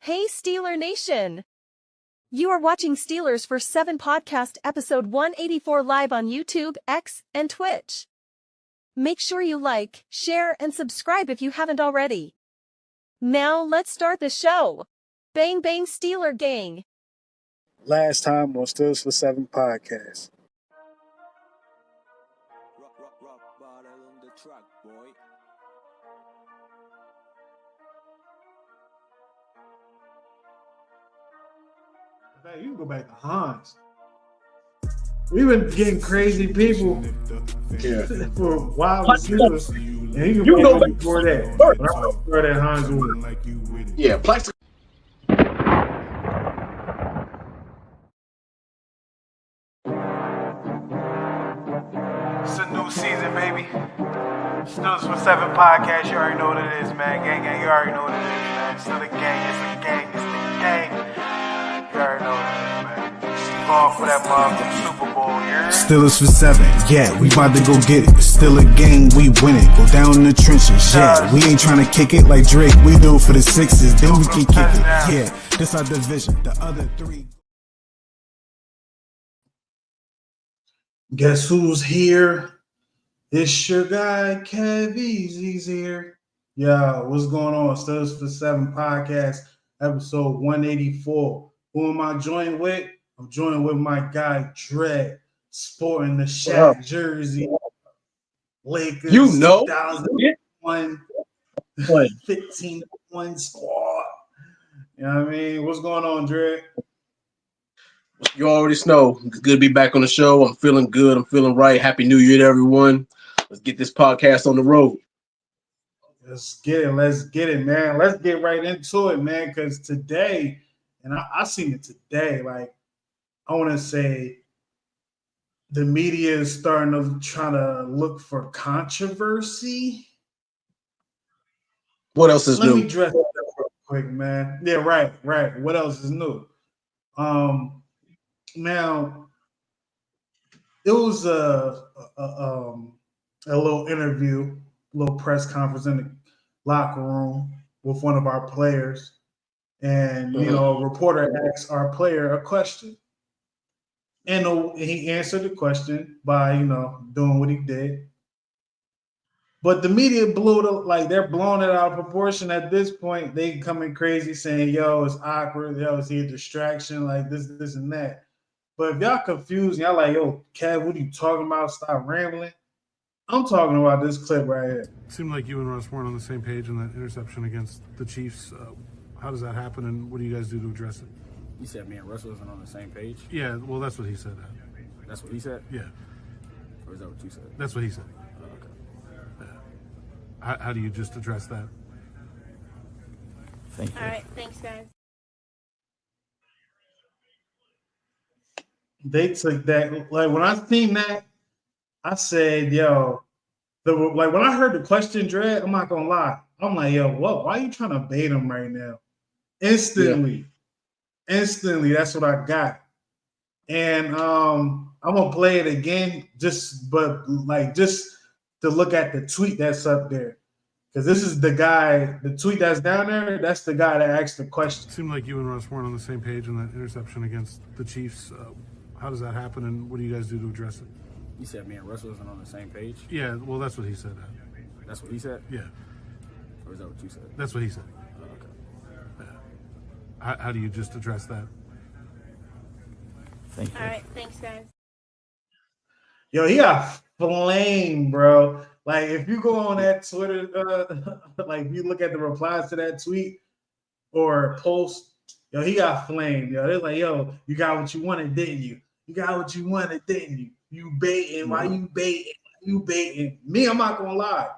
Hey Steeler Nation! You are watching Steelers for 7 podcast episode 184 live on YouTube, X, and Twitch. Make sure you like, share, and subscribe if you haven't already. Now let's start the show. Bang bang Steeler gang! Last time on Steelers for 7 podcast. Rock bottle on the track, boy. You can go back to Hans. We've been getting crazy people for wild receivers. And you can go back before that. But I prefer that Hans was. Yeah, plastic. It's a new season, baby. Steelers for 7 podcast. You already know what it is, man. Gang. You already know what it is, man. It's still the gang. It's the gang. It's the gang. You already know what it is, man. Going for that motherfucking Super Bowl, yeah. Steelers for 7, yeah, we about to go get it. It's still a game, we win it. Go down in the trenches, yeah. We ain't trying to kick it like Drake. We do it for the Sixers, then we can kick it. Yeah, this our division. The other 3. Guess who's here? It's your guy, Kev Easy's here. Yeah, what's going on? Steelers for 7 podcast, episode 184. Who am I joined with? I'm joined with my guy, Dre, sporting the Shaq jersey. Lakers, You know. 2001, 15-1 squad. You know what I mean? What's going on, Dre? You already know. It's good to be back on the show. I'm feeling good. I'm feeling right. Happy New Year to everyone. Let's get this podcast on the road. Let's get it, man. Let's get right into it, man, because today, and I seen it today, like, I want to say the media is starting to try to look for controversy. What else is Let new? me dress that up real quick, man. Yeah, right. What else is new? Now, it was a little interview, a little press conference in the locker room with one of our players. And, you know, a reporter asked our player a question. And he answered the question by, doing what he did. But the media blew it, like they're blowing it out of proportion at this point. They coming crazy saying, yo, it's awkward. Yo, is he a distraction? Like this, and that. But if y'all confused, y'all like, yo, Kev, what are you talking about? Stop rambling. I'm talking about this clip right here. It seemed like you and Russ weren't on the same page in that interception against the Chiefs. How does that happen, and what do you guys do to address it? You said me and Russ wasn't on the same page? Yeah, well, that's what he said. That's what he said? Yeah. Or is that what you said? That's what he said. Oh, okay. Yeah. How do you just address that? Thank you. All right, thanks, guys. They took that, like when I seen that, I said, yo, like when I heard the question, Dre, I'm not gonna lie. I'm like, yo, what? Why are you trying to bait him right now? Instantly, that's what I got. And I'm gonna play it again, just to look at the tweet that's up there. Because this is the guy, the tweet that's down there, that's the guy that asked the question. It seemed like you and Russ weren't on the same page in that interception against the Chiefs. How does that happen, and what do you guys do to address it? You said me and Russ wasn't on the same page? Yeah, well, that's what he said. That's what he said? Yeah. Or is that what you said? That's what he said. Oh, okay. Yeah. How do you just address that? Thank you. All right, thanks, guys. Yo, he got flame, bro. Like, if you go on that Twitter, like, if you look at the replies to that tweet or post, yo, he got flame, yo. They're like, yo, you got what you wanted, didn't you? You got what you wanted, didn't you? You baiting. Why you baiting? You baiting. Me, I'm not going to lie.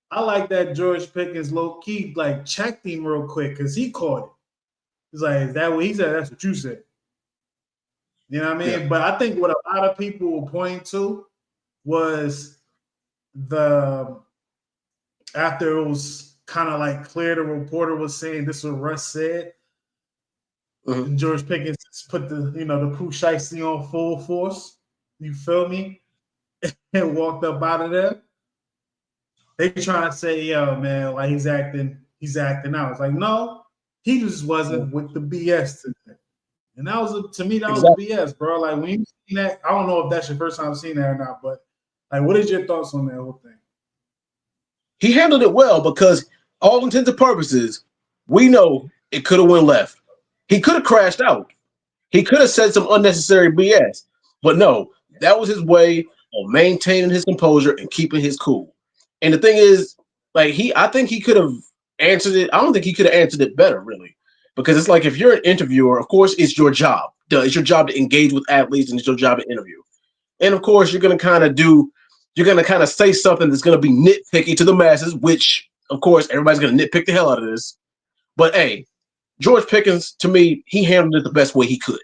I like that George Pickens low-key, like, checked him real quick because he caught it. He's like, is that what he said? That's what you said. You know what I mean? Yeah. But I think what a lot of people will point to was after it was kind of like clear, the reporter was saying this is what Russ said. And George Pickens put the Pooh Shiesty on full force. You feel me? And walked up out of there. They trying to say, yo, man, like he's acting out. It's like, no, He just wasn't with the BS today. And that was to me, that was Exactly. BS, bro. Like when you see that, I don't know if that's your first time seeing that or not, but like, what is your thoughts on that whole thing? He handled it well because all intents and purposes, we know it could have went left. He could have crashed out. He could have said some unnecessary BS. But no, that was his way of maintaining his composure and keeping his cool. And the thing is, like I think he could have answered it. I don't think he could have answered it better, really. Because it's like if you're an interviewer, of course it's your job. It's your job to engage with athletes and it's your job to interview. And of course, you're going to kind of say something that's going to be nitpicky to the masses, which, of course, everybody's going to nitpick the hell out of this. But hey, George Pickens, to me, he handled it the best way he could.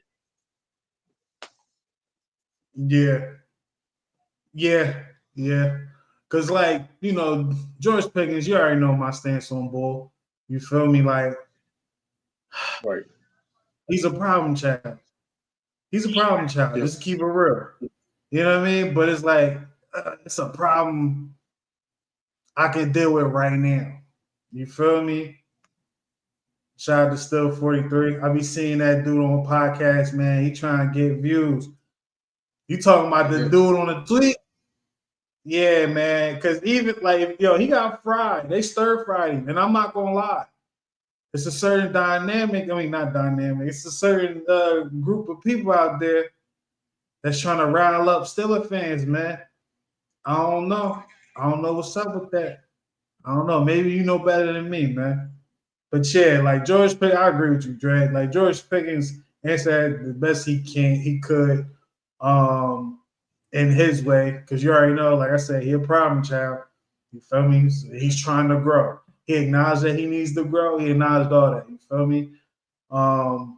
Yeah. Because, like, George Pickens, you already know my stance on Bull. You feel me? Like, Right. He's a problem child. Yep. Just keep it real. You know what I mean? But it's like, it's a problem I can deal with right now. You feel me? Shout out to Still 43. I be seeing that dude on a podcast, man. He trying to get views. You talking about the dude on the tweet? Yeah, man. Because even like, he got fried. They stir fried him. And I'm not going to lie. It's a certain dynamic. I mean, not dynamic. It's a certain group of people out there that's trying to rile up Steelers fans, man. I don't know. I don't know what's up with that. I don't know. Maybe you know better than me, man. But yeah, like George Pickens, I agree with you, Dre. Like George Pickens answered the best he could, in his way. Because you already know, like I said, he a problem child. You feel me? He's trying to grow. He acknowledged that he needs to grow. He acknowledged all that. You feel me? Don't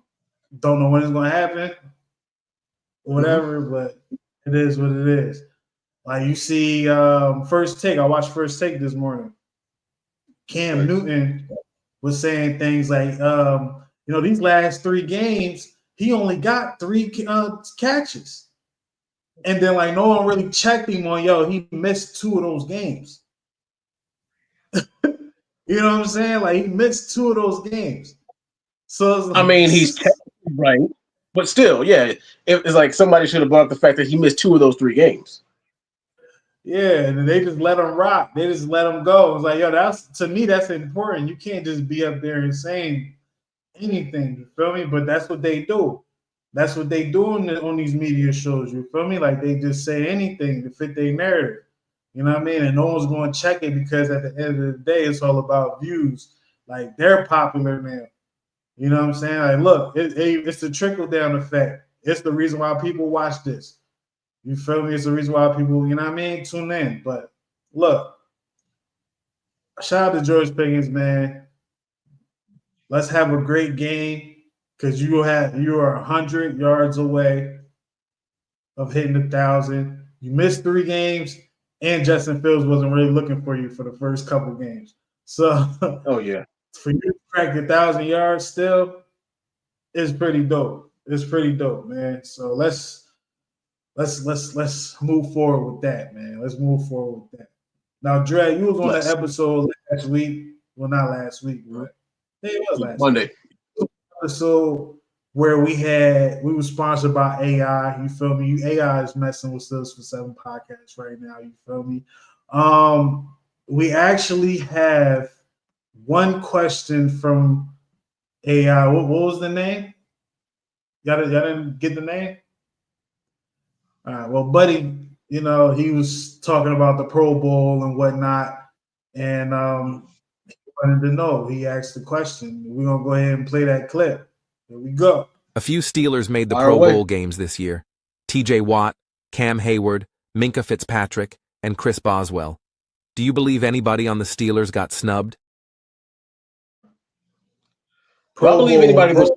know when it's gonna happen, whatever, but it is what it is. Like you see, First Take. I watched First Take this morning. Cam Newton was saying things like, these last 3 games, he only got 3 catches. And then, like, no one really checked him on, he missed 2 of those games. You know what I'm saying? Like, he missed 2 of those games. So, I mean, he's technically right. But still, yeah, it's like somebody should have brought up the fact that he missed 2 of those 3 games. Yeah, and they just let him rock. They just let him go. It's like, to me, that's important. You can't just be up there and saying anything, you feel me? But that's what they do. That's what they do on these media shows, you feel me? Like they just say anything to fit their narrative. You know what I mean? And no one's going to check it because at the end of the day, it's all about views. Like they're popular now. You know what I'm saying? Like, look, it's the trickle-down effect. It's the reason why people watch this. You feel me? It's the reason why people, you know what I mean, tune in. But look, shout out to George Pickens, man. Let's have a great game because you are 100 yards away of hitting 1,000. You missed 3 games, and Justin Fields wasn't really looking for you for the first couple games. So, oh yeah, for you to crack 1,000 yards still is pretty dope. It's pretty dope, man. So let's move forward with that, man. Let's move forward with that. Now, Dre, you was on the episode last week. Well, not last week, but it was last Monday. Week. Episode where we were sponsored by AI. You feel me? AI is messing with us for 7 podcasts right now. You feel me? We actually have one question from AI. What was the name? Y'all didn't get the name? All right. Well, Buddy, he was talking about the Pro Bowl and whatnot, and he wanted to know. He asked the question. We're gonna go ahead and play that clip. Here we go. A few Steelers made the Pro Bowl games this year. T.J. Watt, Cam Hayward, Minka Fitzpatrick, and Chris Boswell. Do you believe anybody on the Steelers got snubbed? I believe anybody was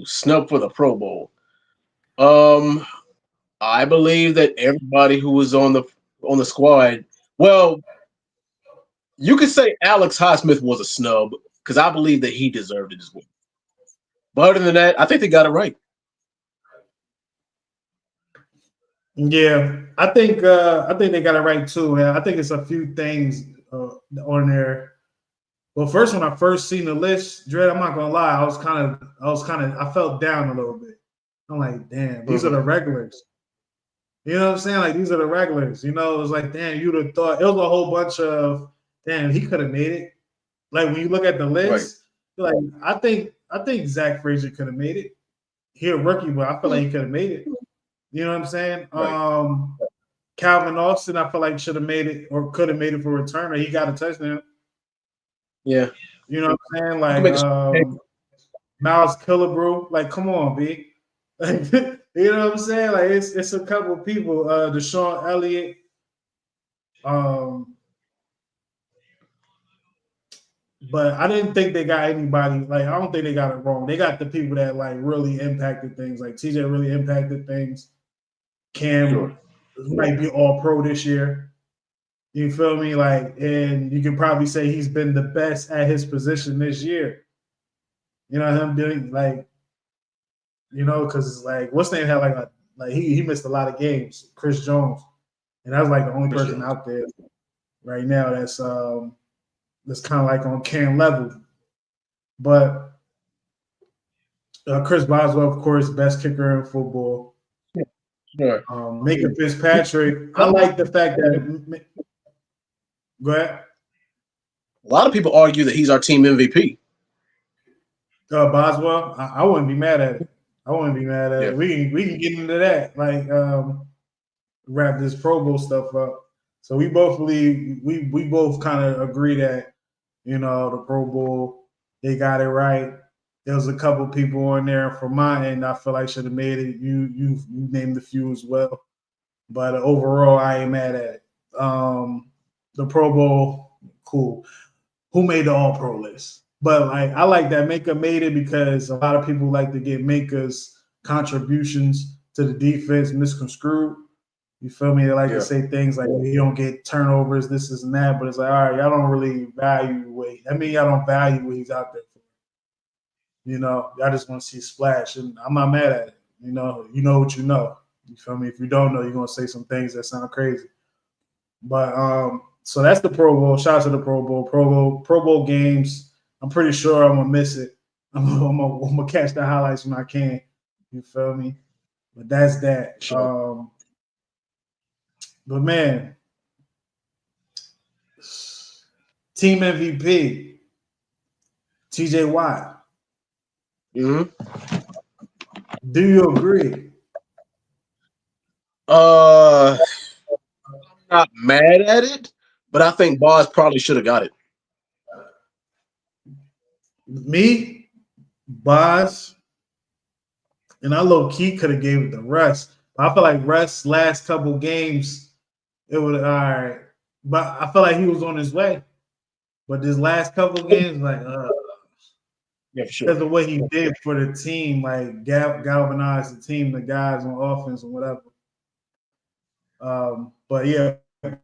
snubbed for the Pro Bowl. I believe that everybody who was on the squad, well, you could say Alex Highsmith was a snub because I believe that he deserved it as well. But other than that, I think they got it right. Yeah, I think they got it right too. Man. I think it's a few things on there Well, first when I first seen the list, Dred, I'm not gonna lie, I felt down a little bit. I'm like, damn, these are the regulars. You know what I'm saying? Like these are the regulars. You know, it was like, damn, you'd have thought it was a whole bunch of, damn, he could have made it. Like when you look at the list, like I think Zach Frazier could have made it. He a rookie, but I feel like he could have made it. You know what I'm saying? Right. Calvin Austin, I feel like should have made it or could have made it for return, or he got a touchdown. Yeah. You know what I'm saying? Like Miles Killebrew. Like, come on, B. Like, you know what I'm saying? Like it's a couple of people. Deshaun Elliott. But I didn't think they got anybody, like, I don't think they got it wrong. They got the people that, like, really impacted things. Like, TJ really impacted things. Cam might be all pro this year. You feel me? Like, and you can probably say he's been the best at his position this year. You know, him doing, like, you know, because, like, what's name had, like he missed a lot of games, Chris Jones. And that's, like, the only person out there right now that's kind of like on Cam level. But Chris Boswell, of course, best kicker in football. Sure. Minka Fitzpatrick. I like the fact that. Go ahead. A lot of people argue that he's our team MVP. Boswell, I wouldn't be mad at it. We can get into that. Like wrap this Pro Bowl stuff up. So we both believe we both kind of agree that, you know, the Pro Bowl, they got it right. There was a couple people on there from my end I feel like should have made it. You named a few as well. But overall, I ain't mad at it. The Pro Bowl, cool. Who made the All-Pro list? But like I like that Minka made it because a lot of people like to get Minka's contributions to the defense misconstrued. You feel me? They like to say things like, you don't get turnovers, this is and that. But it's like, all right, y'all don't really value y'all don't value what he's out there for. You know, y'all just want to see splash. And I'm not mad at it. You know what you know. You feel me? If you don't know, you're going to say some things that sound crazy. But so that's the Pro Bowl. Shout out to the Pro Bowl. Pro Bowl games. I'm pretty sure I'm going to miss it. I'm going to catch the highlights when I can. You feel me? But that's that. Sure. But man, team MVP, TJ Watt. Mm-hmm. Do you agree? I'm not mad at it, but I think Boz probably should have got it. Me, Boz, and I low key could have gave it to Russ. But I feel like Russ' last couple games, it would all right. But I feel like he was on his way. But this last couple games, like, yeah, for sure. Because of what he did for the team, like galvanized the team, the guys on offense and whatever. But yeah,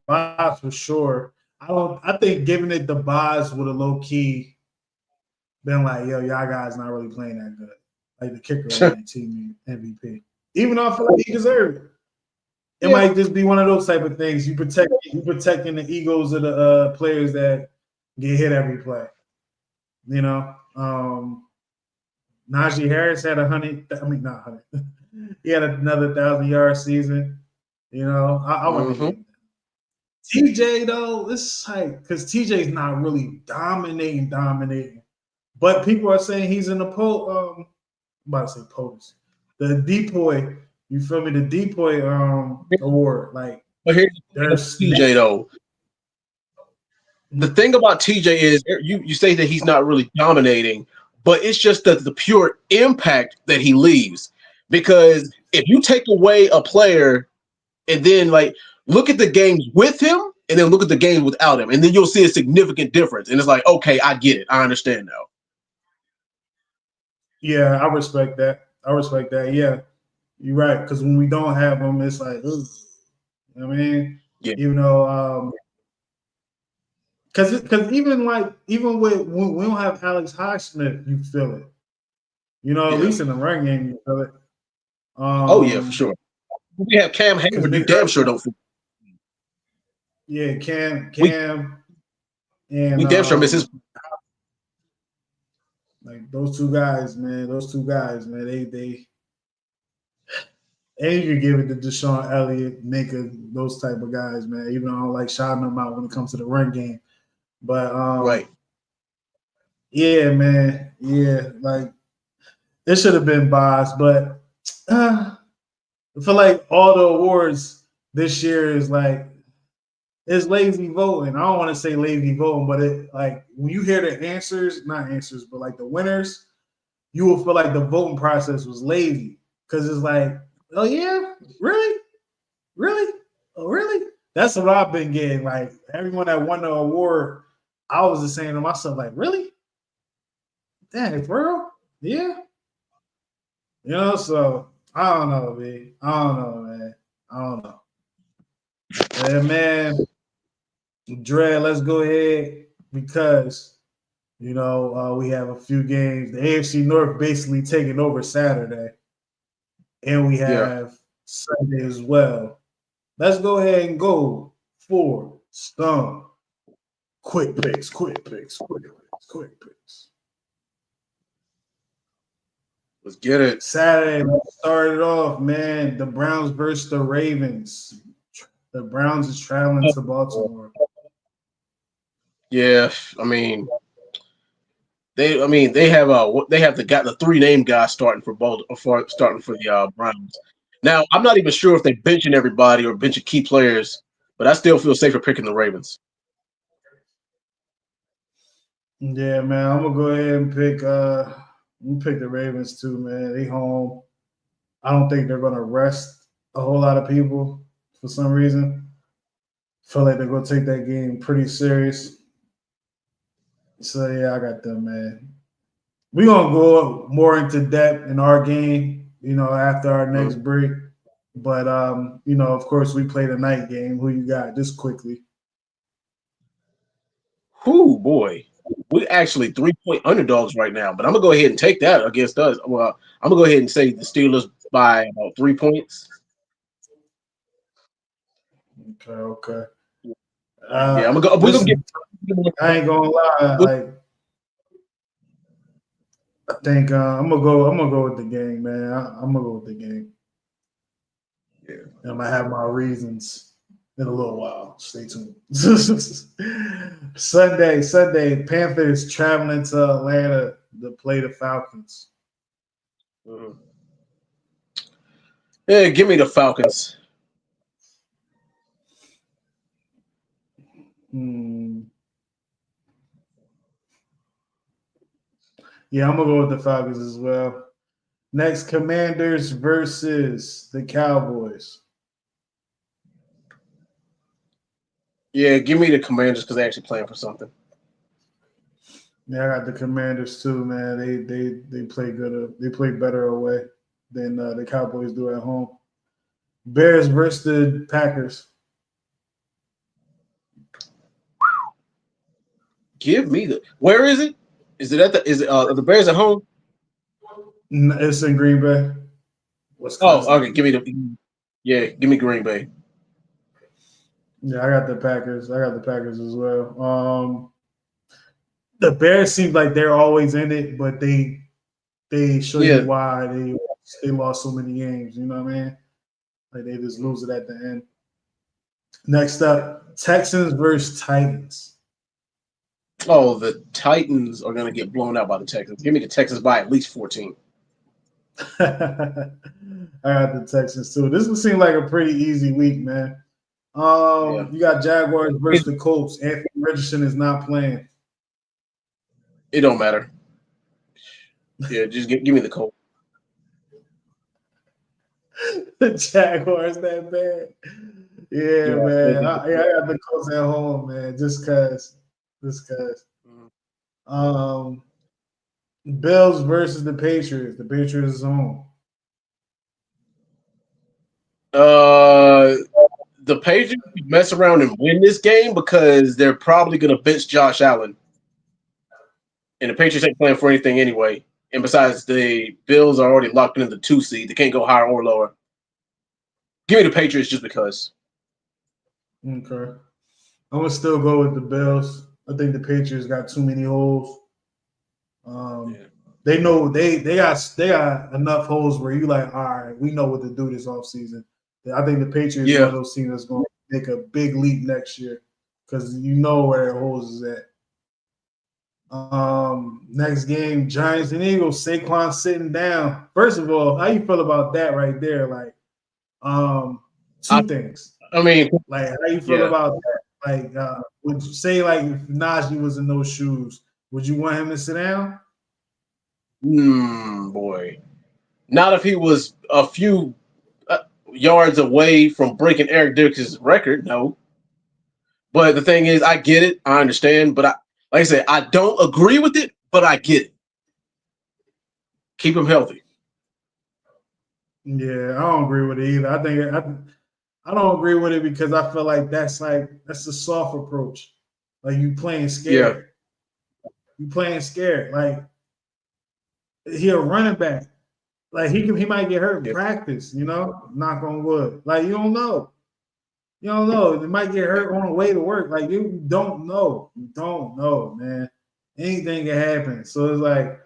Boz for sure. I think giving it to Boz would have low key been like, yo, y'all guys not really playing that good. Like the kicker on the team MVP. Even though I feel like he deserved it. It might just be one of those type of things. You protecting the egos of the players that get hit every play. You know, Najee Harris had 100. I mean, not 100. He had another 1,000-yard season. You know, I wouldn't. TJ though, it's like because TJ's not really dominating, but people are saying he's in the I'm about to say POTUS, the Depoy. You feel me? The Depoy award. Like, but here's TJ though. The thing about TJ is you say that he's not really dominating, but it's just the pure impact that he leaves. Because if you take away a player and then like look at the games with him and then look at the games without him, and then you'll see a significant difference. And it's like, okay, I get it. I understand now. Yeah, I respect that. Yeah, you're right. Because when we don't have him, it's like, ugh. You know what I mean? Yeah. You know, because even with when we don't have Alex Highsmith, you feel it. You know, at least in the run game, you feel it. Oh yeah, for sure. We have Cam Hayward. You damn sure don't feel it. Yeah, Cam, and we damn sure miss his. Like those two guys, man. They and you can give it to Deshaun Elliott, Minka, those type of guys, man. Even though I don't like shouting them out when it comes to the run game. But Right. yeah, man. Yeah, like it should have been Boss, but I feel like all the awards this year is like it's lazy voting. I don't want to say lazy voting, but it like when you hear the answers, not answers, but like the winners, you will feel like the voting process was lazy because it's like, oh yeah, really, really, oh really. That's what I've been getting. Like everyone that won the award, I was just saying to myself, like, really, dang, for real, yeah, you know. So I don't know, man. I don't know, man. I don't know. And man, Dre, let's go ahead because we have a few games. The AFC North basically taking over Saturday, and we have Sunday as well. Let's go ahead and go for some quick picks. Let's get it. Saturday, let's start it off, man. The Browns versus the Ravens. The Browns is traveling to Baltimore. Yeah, I mean, they have the three name guys starting for the Browns. Now, I'm not even sure if they're benching everybody or benching key players, but I still feel safer picking the Ravens. Yeah, man, I'm gonna go ahead and pick the Ravens too, man. They home. I don't think they're gonna rest a whole lot of people for some reason. Feel like they're gonna take that game pretty serious. So yeah, I got them, man. We're gonna go more into depth in our game, after our next break. But of course we play the night game. Who you got just quickly? Whoo, boy. We're actually 3-point underdogs right now, but I'm gonna go ahead and take that against us. Well, I'm gonna go ahead and say the Steelers by about 3 points. Okay. Yeah, we're gonna get. I ain't gonna lie, like I think I'm gonna go with the game, man. I'm gonna go with the game. Yeah, I'm gonna have my reasons in a little while. Stay tuned. Sunday, Panthers traveling to Atlanta to play the Falcons. Mm-hmm. Yeah, give me the Falcons. Yeah, I'm gonna go with the Falcons as well. Next, Commanders versus the Cowboys. Yeah, give me the Commanders because they're actually playing for something. Yeah, I got the Commanders too, man. They play good. They play better away than the Cowboys do at home. Bears versus the Packers. Give me the. Where is it? Is it the Bears at home? It's in Green Bay. Wisconsin. Oh, okay. Give me Green Bay. Yeah, I got the Packers. I got the Packers as well. The Bears seem like they're always in it, but they show you why they lost so many games. You know what I mean? Like they just lose it at the end. Next up, Texans versus Titans. Oh, the Titans are going to get blown out by the Texans. Give me the Texans by at least 14. I got the Texans too. This would seem like a pretty easy week, man. You got Jaguars versus the Colts. Anthony Richardson is not playing. It don't matter. Yeah, just give me the Colts. The Jaguars that bad. Yeah, man. I got the Colts at home, man. Just cause. Bills versus the Patriots. The Patriots is home. The Patriots mess around and win this game because they're probably going to bench Josh Allen. And the Patriots ain't playing for anything anyway. And besides, the Bills are already locked into the 2 seed. They can't go higher or lower. Give me the Patriots just because. Okay. I'm going to still go with the Bills. I think the Patriots got too many holes. They know they got enough holes where you like, all right, we know what to do this offseason. I think the Patriots one of those teams that's going to make a big leap next year because you know where their holes is at. Next game, Giants and Eagles. Saquon sitting down. First of all, how you feel about that right there? Like, two things. I mean, like, how you feel about that? Like, would you say like if Najee was in those shoes, would you want him to sit down? Boy, not if he was a few yards away from breaking Eric Dixon's record. No, but the thing is, I get it, I understand, but like I said, I don't agree with it, but I get it. Keep him healthy. Yeah, I don't agree with it either. I don't agree with it because I feel like that's a soft approach. Like you playing scared. Yeah. You playing scared. Like he a running back. Like he might get hurt in practice, you know, knock on wood. Like you don't know. You don't know. They might get hurt on the way to work. Like you don't know. You don't know, man. Anything can happen. So it's like,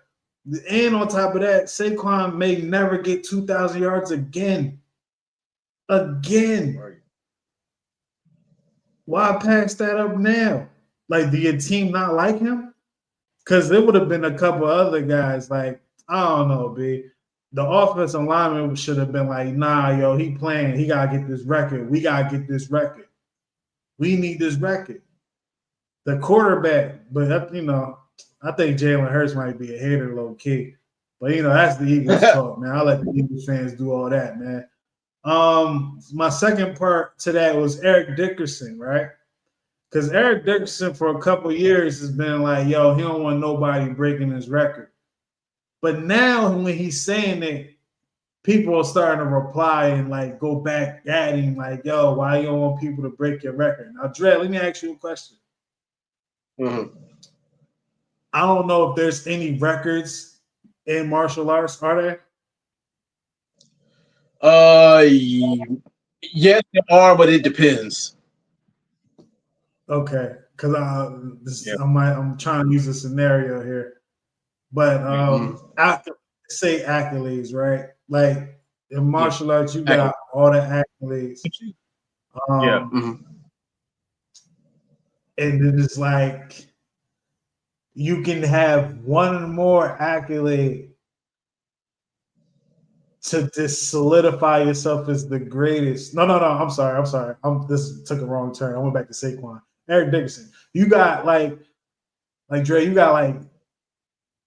and on top of that, Saquon may never get 2,000 yards again. Again. Why pass that up now? Like, do your team not like him? Because there would have been a couple other guys, like, I don't know, B. The offensive lineman should have been like, nah, yo, he playing. He got to get this record. We got to get this record. We need this record. The quarterback, but, you know, I think Jalen Hurts might be a hater low key. But, you know, that's the Eagles talk, man. I let the Eagles fans do all that, man. My second part to that was Eric Dickerson, right? Because Eric Dickerson for a couple years has been like, yo, he don't want nobody breaking his record. But now when he's saying it, people are starting to reply and like go back at him like, yo, why you don't want people to break your record? Now, Dre, let me ask you a question. Mm-hmm. I don't know if there's any records in martial arts, are there? Yes, there are, but it depends. Okay, because I'm trying to use a scenario here. But say accolades, right? Like in martial arts, you got all the accolades. And it is like you can have one more accolade to just solidify yourself as the greatest. No. I'm sorry. This took a wrong turn. I went back to Saquon. Eric Dickerson. You got like Dre. You got like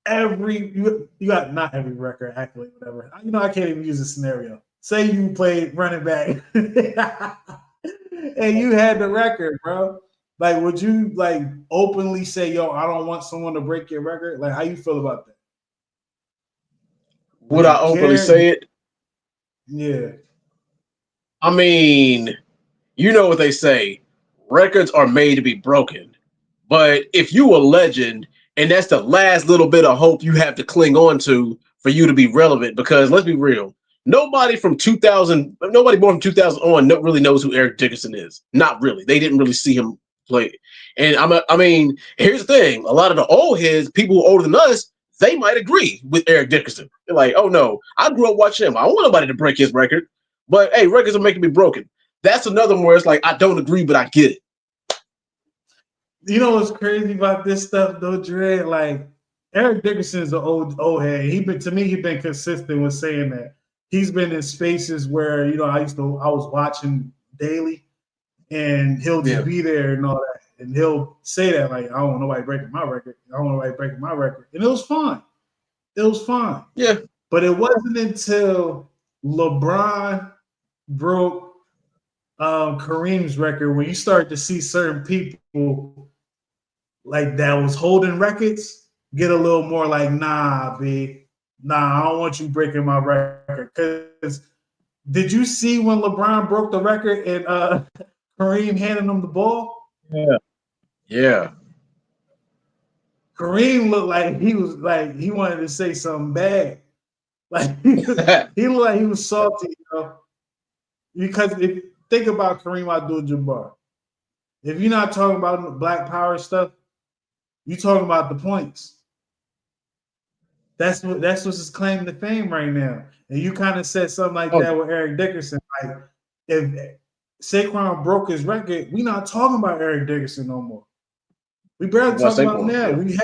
you got not every record accolade, whatever. You know, I can't even use a scenario. Say you played running back and you had the record, bro. Like, would you like openly say, yo, I don't want someone to break your record? Like, how you feel about that? Would I openly say it? Yeah. I mean, you know what they say. Records are made to be broken. But if you a legend and that's the last little bit of hope you have to cling on to for you to be relevant, because let's be real, nobody born from 2000 on really knows who Eric Dickerson is. Not really. They didn't really see him play. And I mean, here's the thing. A lot of the old heads, people who are older than us, they might agree with Eric Dickerson. They're like, oh no, I grew up watching him. I don't want nobody to break his record. But hey, records are making me broken. That's another one where it's like, I don't agree, but I get it. You know what's crazy about this stuff, though, Dre? Like Eric Dickerson is an old head. He's been consistent with saying that. He's been in spaces where, you know, I was watching daily, and he'll just be there and all that, and he'll say that like, I don't want nobody breaking my record. And it was fine. Yeah. But it wasn't until LeBron broke Kareem's record when you start to see certain people like that was holding records get a little more like, nah, B, nah, I don't want you breaking my record. Because did you see when LeBron broke the record and Kareem handed him the ball? Yeah. Kareem looked like he wanted to say something bad. Like he looked like he was salty, you know. Because if think about Kareem Abdul-Jabbar, if you're not talking about Black Power stuff, you talking about the points. That's what's his claim to fame right now. And you kind of said something like that with Eric Dickerson. Like, if Saquon broke his record, we not talking about Eric Dickerson no more. We barely talking about him now. Yeah.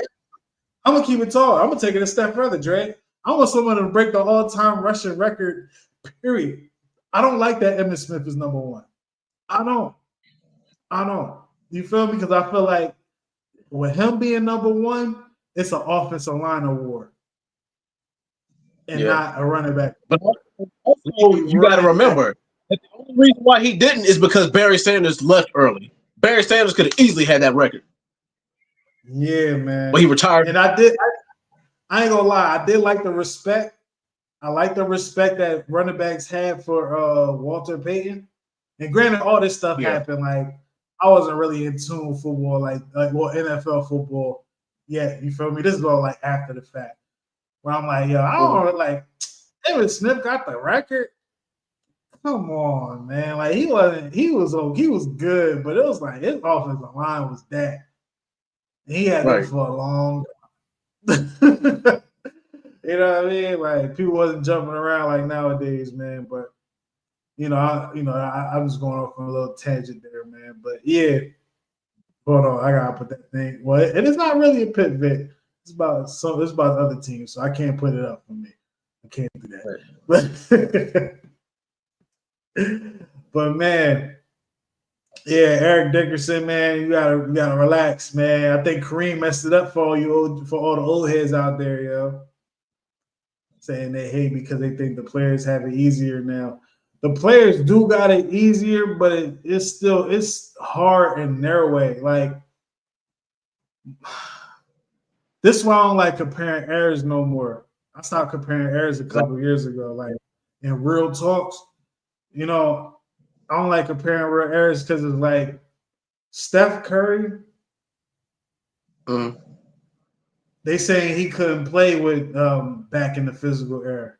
I'm gonna keep it tall. I'm gonna take it a step further, Dre. I want someone to break the all-time rushing record. Period. I don't like that Emmitt Smith is number one. I don't. You feel me? Because I feel like with him being number one, it's an offensive line award and not a running back. But also, you got to remember that the only reason why he didn't is because Barry Sanders left early. Barry Sanders could have easily had that record. Yeah, man. But he retired. And I ain't gonna lie, I did like the respect. I like the respect that running backs had for Walter Payton. And granted, all this stuff happened. Like, I wasn't really in tune with football, like NFL football yet. You feel me? This is all like after the fact. Where I'm like, yo, I don't know, like, Emmitt Smith got the record. Come on, man. Like, he was good, but it was like his offensive line was that. And he had it for a long time. You know what I mean? Like, people wasn't jumping around like nowadays, man. But I was going off on a little tangent there, man. But yeah, hold on, I gotta put that thing. Well, and it's not really a pit vet. It's about the other team, so I can't put it up for me. I can't do that. But man, yeah, Eric Dickerson, man, you gotta relax, man. I think Kareem messed it up for all the old heads out there, yo. Saying they hate because they think the players have it easier now. The players do got it easier, but it's hard in their way. Like, this is why I don't like comparing errors no more. I stopped comparing errors a couple years ago. Like, in real talks, I don't like comparing real errors because it's like Steph Curry. They saying he couldn't play with back in the physical era.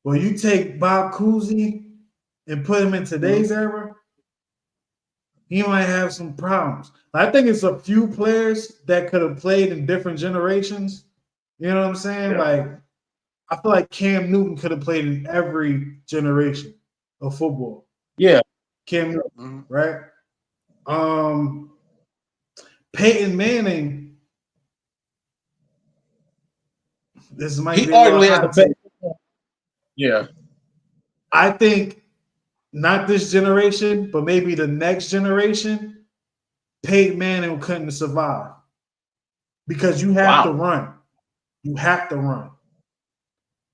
Well, you take Bob Cousy and put him in today's era, he might have some problems. I think it's a few players that could have played in different generations. You know what I'm saying? Yeah. Like, I feel like Cam Newton could have played in every generation of football. Yeah. Cam Newton, right? Peyton Manning. This might be arguably has the best. Yeah. I think not this generation, but maybe the next generation, Peyton Manning couldn't survive because you have to run. You have to run.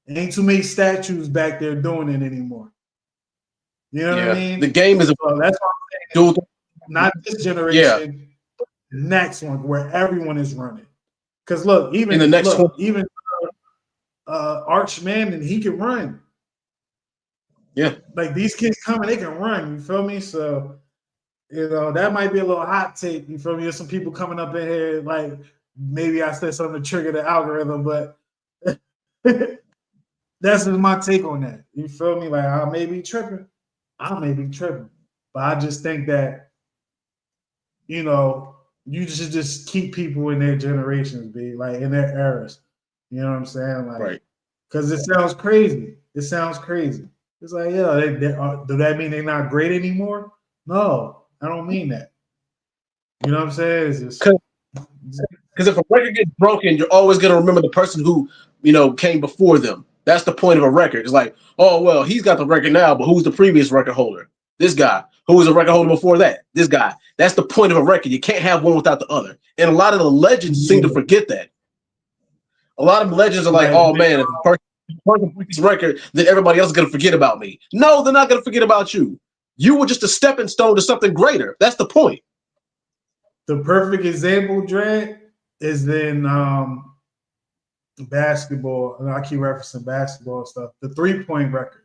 Ain't too many statues back there doing it anymore. You know what I mean? The game is that's what I'm saying. Not this generation, but the next one where everyone is running. Because look, even in the next one, even Arch Manning, he can run. Yeah. Like, these kids coming, they can run. You feel me? So, that might be a little hot take. You feel me? There's some people coming up in here, like, maybe I said something to trigger the algorithm, but that's just my take on that. You feel me? Like, I may be tripping. But I just think that, you should just keep people in their generations, like in their eras. You know what I'm saying? Like, because it sounds crazy. It's like, do that mean they're not great anymore? No, I don't mean that. You know what I'm saying? It's just because if a record gets broken, you're always going to remember the person who, came before them. That's the point of a record. It's like, oh, well, he's got the record now, but who's the previous record holder? This guy. Who was a record holder before that? This guy. That's the point of a record. You can't have one without the other. And a lot of the legends seem to forget that. A lot of legends are like, oh, man, if a person breaks this record, then everybody else is going to forget about me. No, they're not going to forget about you. You were just a stepping stone to something greater. That's the point. The perfect example, Dre, is in basketball. And I keep referencing basketball and stuff. The 3-point record,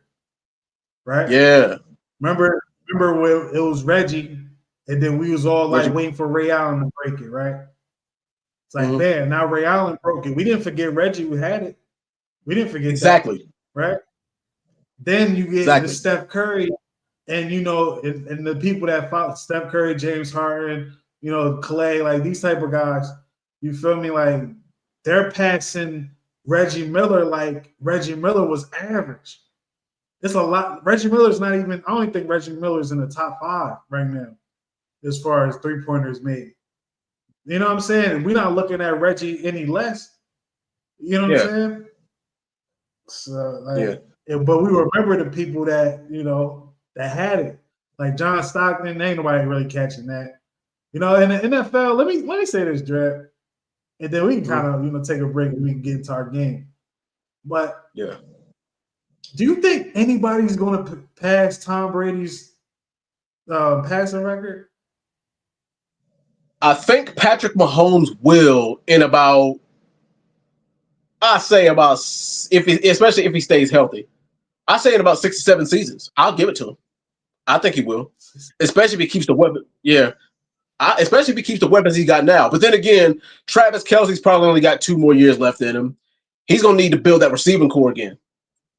right? Yeah. Remember when it was Reggie, and then we was all like waiting for Ray Allen to break it, right? It's like, man, now Ray Allen broke it. We didn't forget Reggie who had it. We didn't forget that, right? Then you get the Steph Curry, and and the people that follow Steph Curry, James Harden, Clay, like these type of guys. You feel me? Like, they're passing Reggie Miller was average. It's a lot. Reggie Miller's not even. I don't think Reggie Miller's in the top 5 right now as far as 3-pointers made. You know what I'm saying? We're not looking at Reggie any less. You know what I'm saying? So but we remember the people that that had it. Like John Stockton, ain't nobody really catching that. In the NFL, let me say this, Dre, and then we can kind of take a break and we can get into our game. But do you think anybody's going to pass Tom Brady's passing record? I think Patrick Mahomes will in about, especially if he stays healthy. I say in about 6 to 7 seasons. I'll give it to him. I think he will, especially if he keeps the weapon. Yeah, especially if he keeps the weapons he's got now. But then again, Travis Kelce's probably only got 2 more years left in him. He's gonna need to build that receiving core again.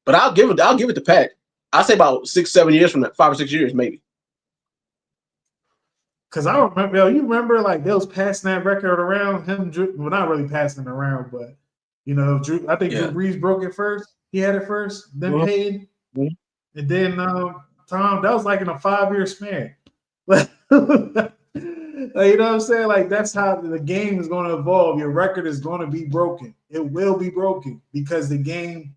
But I'll give it to Pat. I say about 6, 7 years from that, 5 or 6 years maybe. Because I remember, you remember like they was passing that record around him. Well, not really passing it around, but I think Drew Brees broke it first. He had it first, then Peyton, and then Tom. That was like in a 5-year span. Like, you know what I'm saying? Like that's how the game is going to evolve. Your record is going to be broken. It will be broken because the game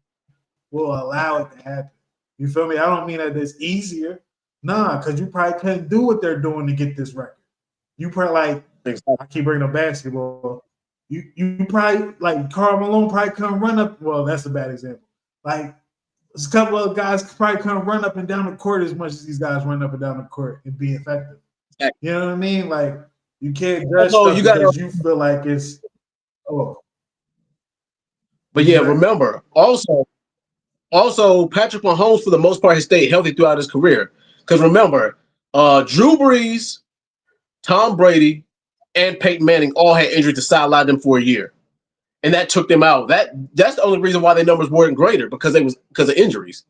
will allow it to happen. You feel me? I don't mean that it's easier. Nah, because you probably couldn't do what they're doing to get this record. You probably I keep bringing up basketball. You probably Karl Malone probably couldn't run up. Well, that's a bad example. Like a couple of guys probably couldn't run up and down the court as much as these guys run up and down the court and be effective. You know what I mean? Like you can't judge stuff because you feel like it's But remember also Patrick Mahomes for the most part has stayed healthy throughout his career. Because remember, Drew Brees, Tom Brady, and Peyton Manning all had injuries to sideline them for a year, and that took them out. That's the only reason why their numbers weren't greater because of injuries.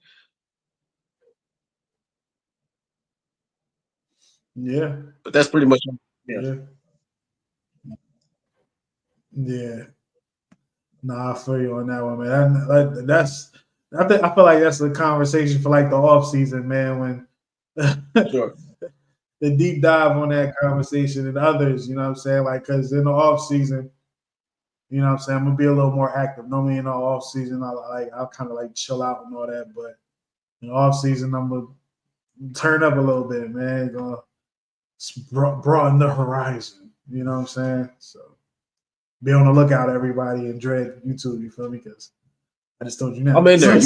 Yeah, but that's pretty much yeah. Nah, I feel you on that one, man. I feel like that's a conversation for like the off season, man. When sure. The deep dive on that conversation and others, you know what I'm saying? Like, because in the off season, you know what I'm saying, I'm gonna be a little more active. Normally in the off season, I'll kind of like chill out and all that, but in the off season, I'm gonna turn up a little bit, man. Gonna broaden the horizon. You know what I'm saying? So be on the lookout, everybody, and dread YouTube. You feel me? Because I just told you now. I'm in there.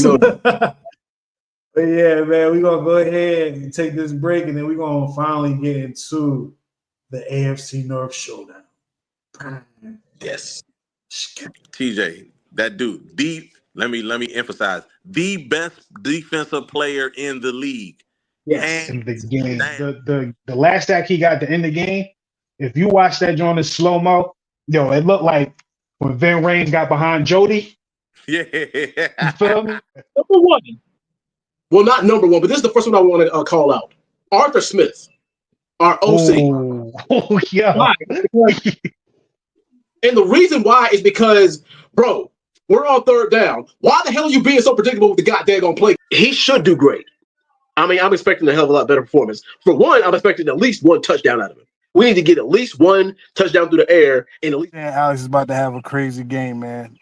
But yeah, man, we're going to go ahead and take this break, and then we're going to finally get into the AFC North Showdown. Yes. TJ, that dude, let me emphasize, the best defensive player in the league. Yes. In the game. The last sack he got to end the game, if you watch that joint in slow-mo, it looked like when Vin Raines got behind Jody. Yeah. You feel me? Number one. Well, not number one, but this is the first one I want to call out. Arthur Smith, our OC. Oh yeah. Why? And the reason why is because, bro, we're on 3rd down. Why the hell are you being so predictable with the goddamn play? He should do great. I mean, I'm expecting a hell of a lot better performance. For one, I'm expecting at least 1 touchdown out of him. We need to get at least 1 touchdown through the air. And at least Alex is about to have a crazy game, man.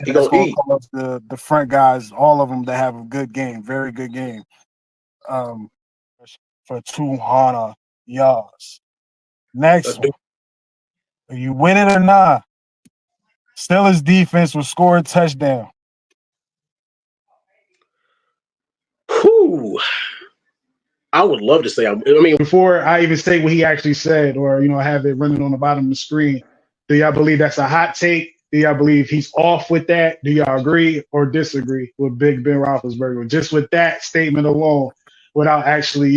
He gonna eat. The front guys, all of them that have a good game, very good game. For 200 yards. Next one. Are you winning or not? Steelers defense will score a touchdown. Whew. I would love to say. Before I even say what he actually said, or have it running on the bottom of the screen, do y'all believe that's a hot take? Do y'all believe he's off with that? Do y'all agree or disagree with Big Ben Roethlisberger? Just with that statement alone, without actually,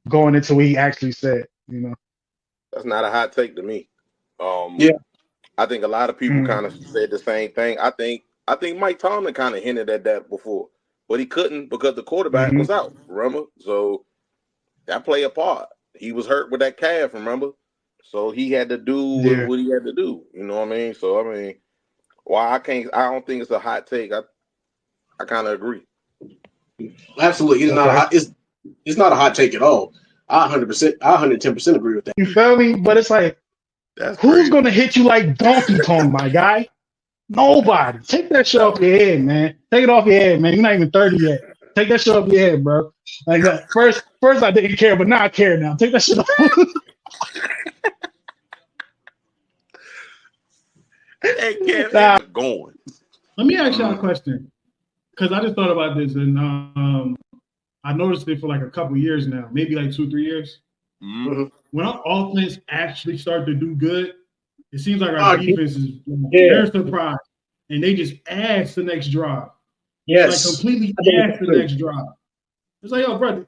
going into what he actually said, That's not a hot take to me. Yeah. I think a lot of people kind of said the same thing. I think Mike Tomlin kind of hinted at that before, but he couldn't because the quarterback was out, remember? So that played a part. He was hurt with that calf, remember? So he had to do what he had to do. You know what I mean? So, Well, I don't think it's a hot take. I kind of agree. Absolutely, it's not a hot. It's not a hot take at all. I 110% agree with that. You feel me? But it's like, who's gonna hit you like Donkey Kong, my guy? Nobody. Take that shit off your head, man. Take it off your head, man. You're not even 30 yet. Take that shit off your head, bro. Like first I didn't care, but now I care now. Take that shit off. Going. Let me ask y'all a question, because I just thought about this, and I noticed it for like a couple years now, maybe like 2-3 years. Mm-hmm. When our offense actually started to do good, it seems like our defense is very surprised, and they just ask the next drive. Yes, like completely ask the next drive. It's like, yo, brother,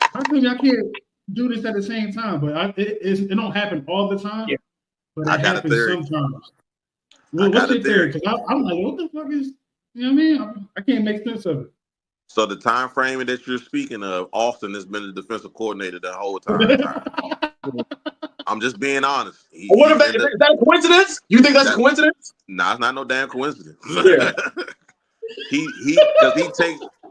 how come y'all can't do this at the same time? But it don't happen all the time. Yeah. But it happens sometimes. Well, what's your theory? Because I'm like, what the fuck is, you know what I mean? I can't make sense of it. So the time frame that you're speaking of, Austin has been the defensive coordinator the whole time. I'm just being honest. Is that a coincidence? You think that's a coincidence? Nah, it's not no damn coincidence. Yeah.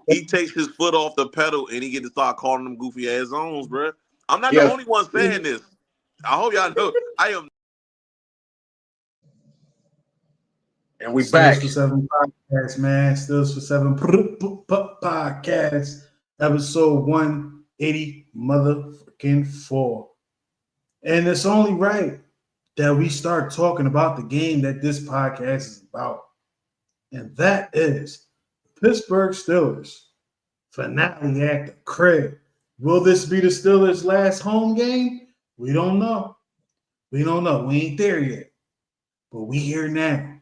he takes his foot off the pedal and he get to start calling them goofy ass zones, bro. I'm not the only one saying this. I hope y'all know I am. And we back. Stills for 7 podcast, man. Stills for 7 podcast. Episode 180 motherfucking 4. And it's only right that we start talking about the game that this podcast is about. And that is Pittsburgh Steelers finale at the crib. Will this be the Steelers' last home game? We don't know. We ain't there yet. But we here now.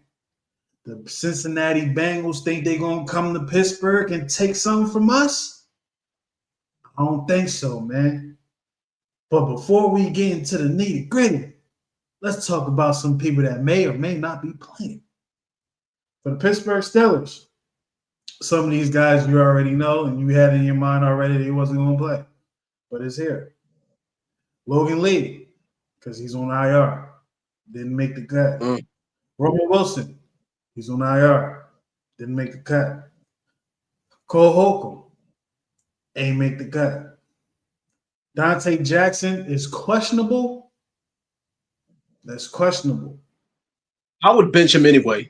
The Cincinnati Bengals think they're going to come to Pittsburgh and take something from us? I don't think so, man. But before we get into the nitty-gritty, let's talk about some people that may or may not be playing. For the Pittsburgh Steelers, some of these guys you already know and you had in your mind already that he wasn't going to play. But it's here. Logan Lee, because he's on IR. Didn't make the cut. Roman Wilson. He's on IR. Didn't make the cut. Cole Holcomb. Ain't make the cut. Dante Jackson is questionable. That's questionable. I would bench him anyway.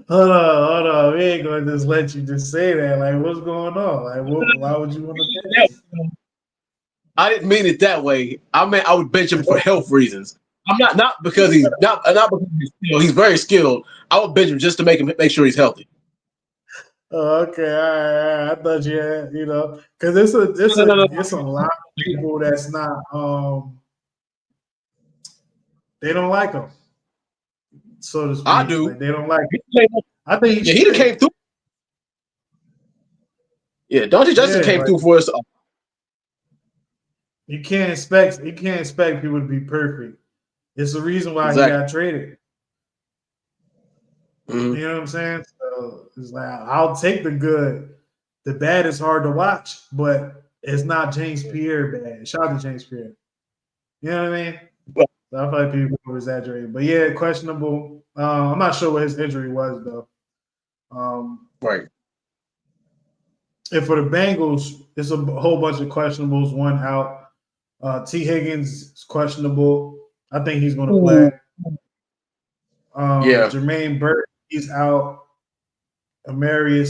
Hold on. We ain't going to just let you just say that. Like, what's going on? Like, why would you want to bench him? I didn't mean it that way. I meant I would bench him for health reasons. I'm not because he's not because he's very skilled. I would bench him just to make sure he's healthy. Oh, okay, all right. I thought you had, because it's a lot of people that's not they don't like him, so to speak. I do. Like, they don't like him. I think he came through. Yeah, Dante Jackson came through for us. You can't expect people to be perfect. It's the reason why he got traded. Mm-hmm. You know what I'm saying? So it's like, I'll take the good. The bad is hard to watch, but it's not James Pierre bad. Shout out to James Pierre. You know what I mean? So I feel like people are exaggerating. But yeah, questionable. I'm not sure what his injury was, though. Right. And for the Bengals, it's a whole bunch of questionables. One out. T. Higgins is questionable. I think he's going to play. Jermaine Burke, he's out. Amarian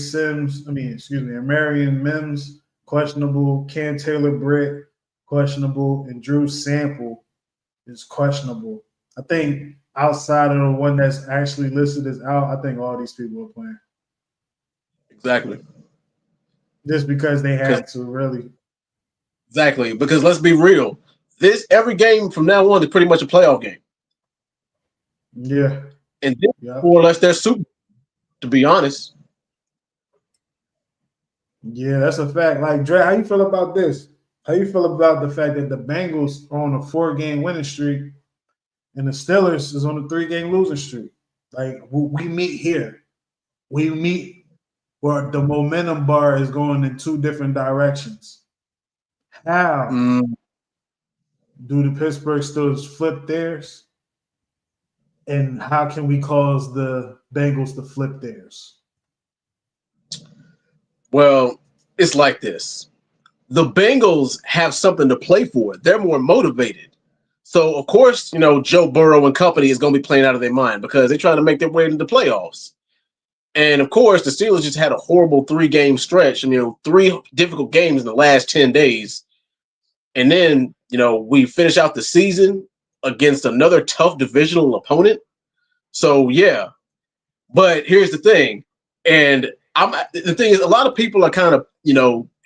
Mims, questionable. Cam Taylor-Britt, questionable. And Drew Sample is questionable. I think outside of the one that's actually listed as out, I think all these people are playing. Exactly. Just because they had to, really. Exactly. Because let's be real. Every game from now on is pretty much a playoff game. Yeah. And this more or less their Super Bowl, to be honest. Yeah, that's a fact. Like, Dre, how you feel about this? How you feel about the fact that the Bengals are on a 4-game winning streak and the Steelers is on a 3-game losing streak? Like, we meet here. We meet where the momentum bar is going in 2 different directions. How Do the Pittsburgh Steelers flip theirs? And how can we cause the Bengals to flip theirs? Well, it's like this. The Bengals have something to play for. They're more motivated. So, of course, Joe Burrow and company is going to be playing out of their mind because they're trying to make their way into the playoffs. And, of course, the Steelers just had a horrible 3-game stretch, 3 difficult games in the last 10 days. And then, we finish out the season against another tough divisional opponent. So, yeah. But here's the thing. And the thing is, a lot of people are kind of,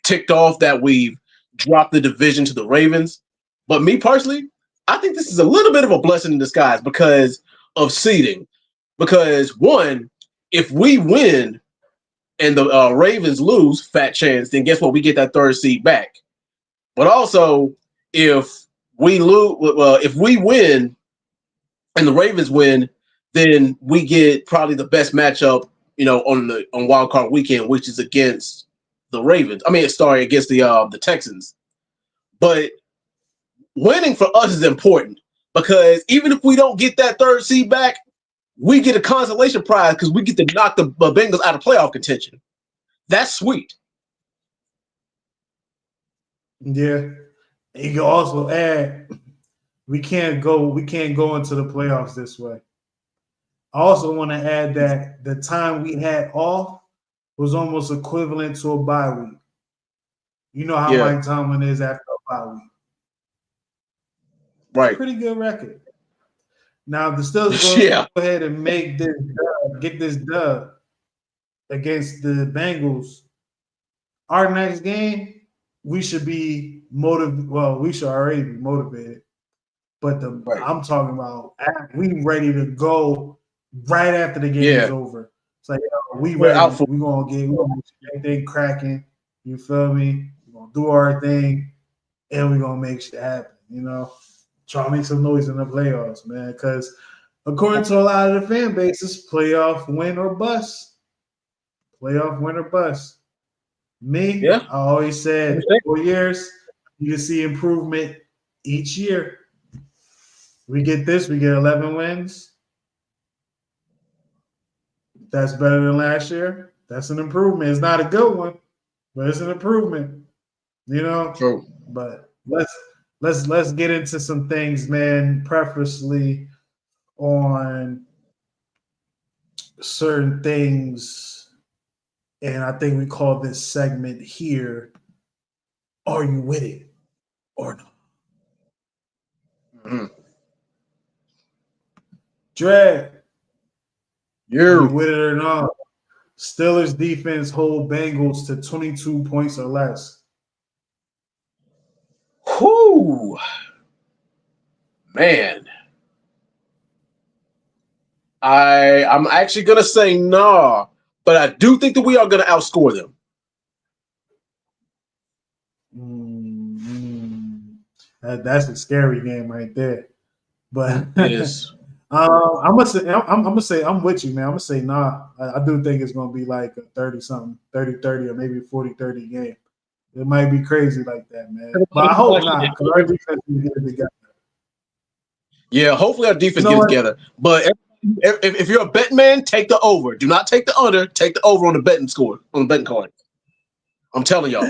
ticked off that we've dropped the division to the Ravens. But me personally, I think this is a little bit of a blessing in disguise because of seeding. Because, one, if we win and the Ravens lose, fat chance, then guess what? We get that 3rd seed back. But also, if we win and the Ravens win, then we get probably the best matchup, on Wild Card Weekend, which is against the Ravens. Against the Texans. But winning for us is important because even if we don't get that 3rd seed back, we get a consolation prize because we get to knock the Bengals out of playoff contention. That's sweet. Yeah. And you can also add, we can't go into the playoffs this way. I also want to add that the time we had off was almost equivalent to a bye week. You know how Mike Tomlin is after a bye week. Right. Pretty good record. Now the Steelers go ahead and get this dub against the Bengals. Our next game, we should be motivated. Well, we should already be motivated. But I'm talking about we ready to go right after the game is over. It's like, we ready. We're gonna get everything cracking. You feel me? We're gonna do our thing, and we're gonna make shit happen. Try to make some noise in the playoffs, man. Because according to a lot of the fan bases, playoff win or bust. Playoff win or bust. Me, I always said 4 years, you can see improvement each year. We get 11 wins. That's better than last year. That's an improvement. It's not a good one, but it's an improvement. True. But let's get into some things, man. Preferably on certain things, and I think we call this segment here, "Are you with it or not?" Mm-hmm. Dre, are you with it or not? Steelers defense hold Bengals to 22 points or less. Whoo, man. I'm actually gonna say nah, but I do think that we are gonna outscore them. That's a scary game right there. But it is. I'm gonna say I'm with you, man. I'm gonna say nah. I do think it's gonna be like a 30-something, 30-30, or maybe 40-30 game. It might be crazy like that, man. But I hope not, because our defense will get it together. Yeah, hopefully our defense gets together. But if you're a betting man, take the over. Do not take the under. Take the over on the betting score, on the betting card. I'm telling y'all,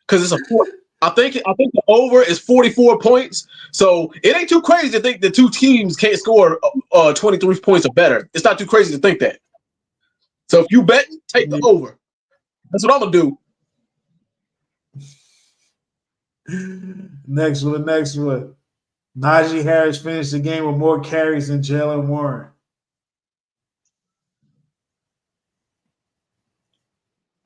because I think the over is 44 points. So it ain't too crazy to think the two teams can't score 23 points or better. It's not too crazy to think that. So if you bet, take the over. That's what I'm gonna do. Next one. Najee Harris finished the game with more carries than Jaylen Warren.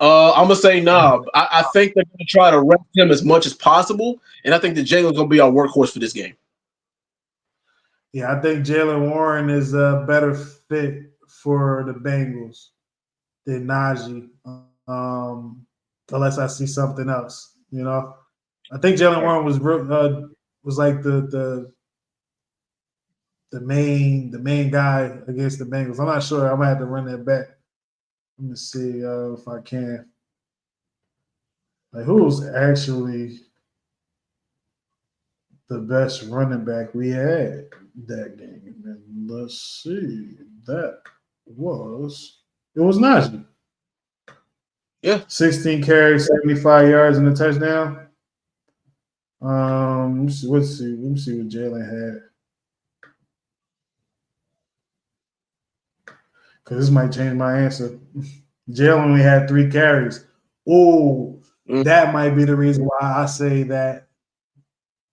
I'm gonna say nah. I think they're gonna try to rest him as much as possible, and I think that Jalen's gonna be our workhorse for this game. Yeah, I think Jaylen Warren is a better fit for the Bengals than Najee, unless I see something else. I think Jaylen Warren was like the main guy against the Bengals. I'm not sure. I might have to run that back. Let me see if I can. Like, who's actually the best running back we had that game. And let's see. It was Najee. Yeah. 16 carries, 75 yards, and a touchdown. Let's see what Jalen had. Because this might change my answer. Jalen only had 3 carries. Oh, that might be the reason why I say that.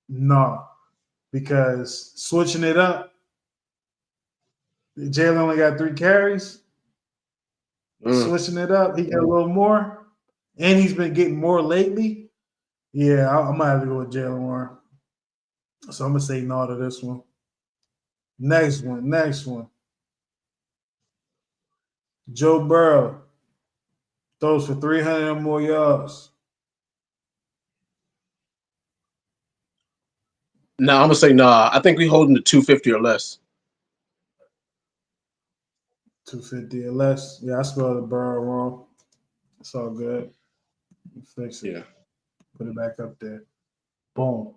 No, because switching it up, Jalen only got 3 carries. Switching it up, he got a little more, and he's been getting more lately. Yeah, I might have to go with Jalen Warren. So I'm gonna say no to this one. Next one. Joe Burrow throws for 300 or more yards. No, I'm gonna say nah. I think we holding to 250 or less. 250 or less. Yeah, I spelled the Burrow wrong. It's all good. Fix it. Yeah. Put it back up there. Boom.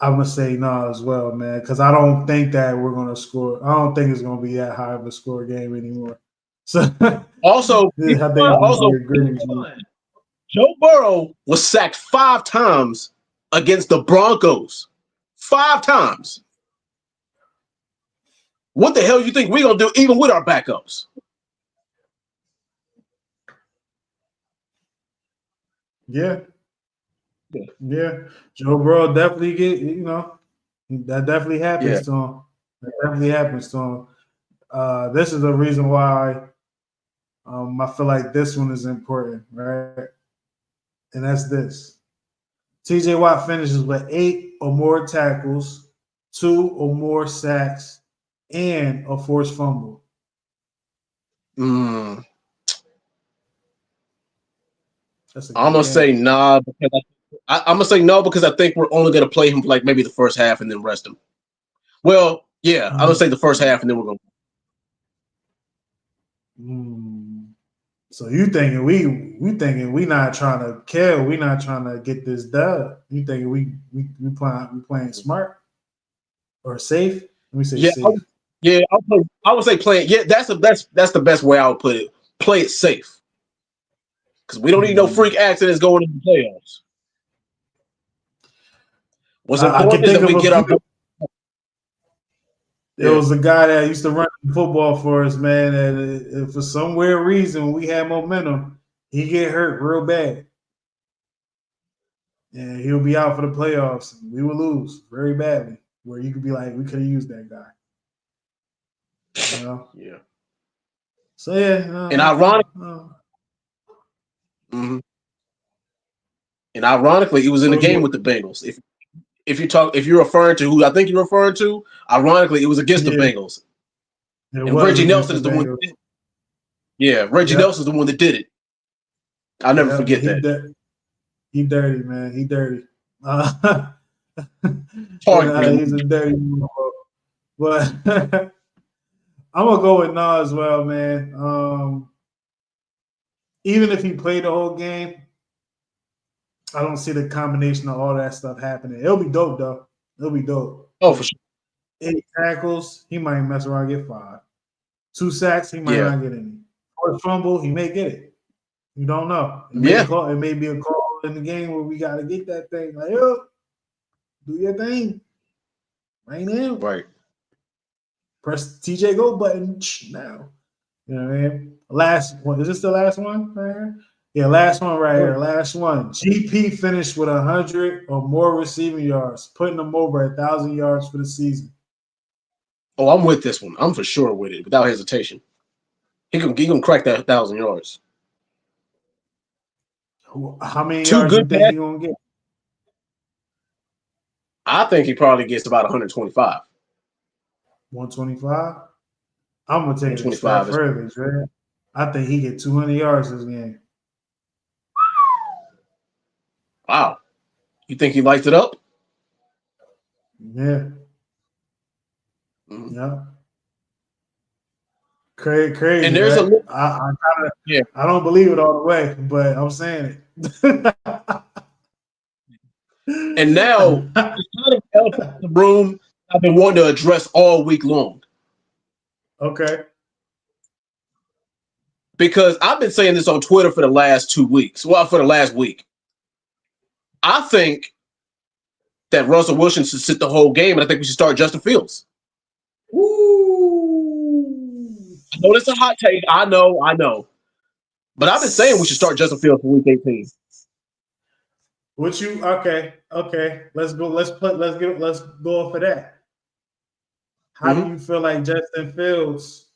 I'm gonna say no as well, man, because I don't think that we're gonna score. I don't think it's gonna be that high of a score game anymore. So also, Joe Burrow was sacked 5 times against the Broncos. 5 times. What the hell you think we're gonna do even with our backups? Yeah. Joe Burrow definitely that definitely happens to him. That definitely happens to him. This is the reason why I feel like this one is important, right? And that's this. TJ Watt finishes with 8 or more tackles, 2 or more sacks, and a forced fumble. I'm gonna say nah because I'm gonna say no because I think we're only gonna play him for like maybe the first half and then rest him. Well, yeah, I'm gonna say the first half and then we're gonna. So you thinking we not trying to kill, we not trying to get this dub. You thinking we playing smart or safe? Let me say safe. I would say playing. Yeah, that's the best way I would put it. Play it safe because we don't need no freak accidents going into the playoffs. What's important is that we get our. There was a guy that used to run football for us, man, and for some weird reason, when we had momentum, he get hurt real bad. And he'll be out for the playoffs. We will lose very badly, where you could be like, we could have used that guy. You know? Yeah. So, yeah. And ironically, he was in the game with the Bengals. If you're referring to who I think you're referring to, ironically, it was against the Bengals. And Reggie Nelson is the one. Reggie Nelson is the one that did it. I'll never forget that. He dirty, man. He dirty. He's a dirty move. But I'm gonna go with no as well, man. Even if he played the whole game, I don't see the combination of all that stuff happening. It'll be dope, though. It'll be dope. Oh, for sure. 8 tackles, he might mess around and get 5. 2 sacks, he might not get any. Or fumble, he may get it. You don't know. It may be a call in the game where we got to get that thing. Like, yo, do your thing right now. Right. Press the TJ Go button now. You know what I mean? Last one. Is this the last one right here? Yeah, last one right here. Last one. GP finished with 100 or more receiving yards, putting them over 1,000 yards for the season. Oh, I'm with this one. I'm for sure with it, without hesitation. He can crack that 1,000 yards. How many yards do you think he's gonna get? I think he probably gets about 125. 125? I'm gonna take it a step further, Dre. I think he get 200 yards this game. Wow. You think he lights it up? Yeah. Yeah. Crazy. And there's right? I don't believe it all the way, but I'm saying it. And now it's kind of elephant in the room I've been wanting to address all week long. Okay. Because I've been saying this on Twitter for the last 2 weeks. Well, for the last week. I think that Russell Wilson should sit the whole game, and I think we should start Justin Fields. Ooh. I know it's a hot take. I know. But I've been saying we should start Justin Fields for week 18. What you okay. Let's go. Let's go for that. How do you feel like Justin Fields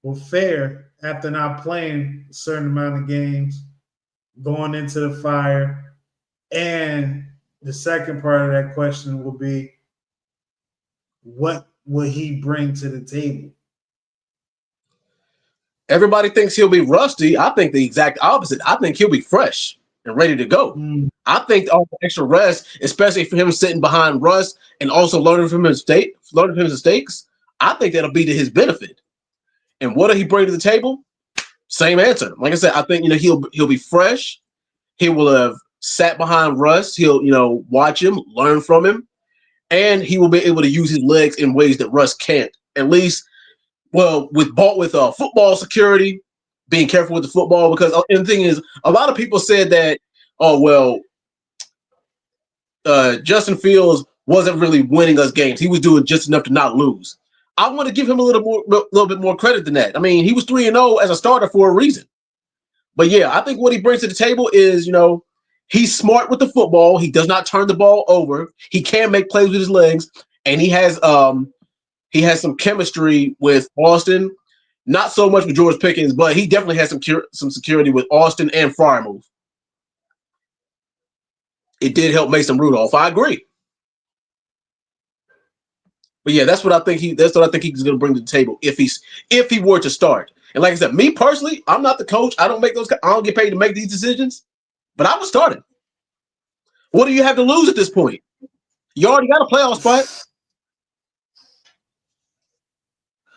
will fare after not playing a certain amount of games, going into the fire? And the second part of that question will be, what will he bring to the table? Everybody thinks he'll be rusty. I think the exact opposite. I think he'll be fresh and ready to go. I think all the extra rest, especially for him sitting behind Russ and also learning from his mistakes, I think that'll be to his benefit. And what did he bring to the table? Same answer. Like I said, I think he'll be fresh. He will have sat behind Russ. He'll watch him, learn from him, and he will be able to use his legs in ways that Russ can't. At least, well, with football security, being careful with the football, because and the thing is, a lot of people said that, Justin Fields wasn't really winning us games. He was doing just enough to not lose. I want to give him a little bit more credit than that. I mean, he was 3-0 as a starter for a reason. But yeah, I think what he brings to the table is, he's smart with the football. He does not turn the ball over. He can make plays with his legs, and he has some chemistry with Austin. Not so much with George Pickens, but he definitely has some security with Austin and Freiermuth. It did help Mason Rudolph. I agree. But yeah, that's what I think he's going to bring to the table if he were to start. And like I said, me personally, I'm not the coach. I don't get paid to make these decisions. But I would start it. What do you have to lose at this point? You already got a playoff spot.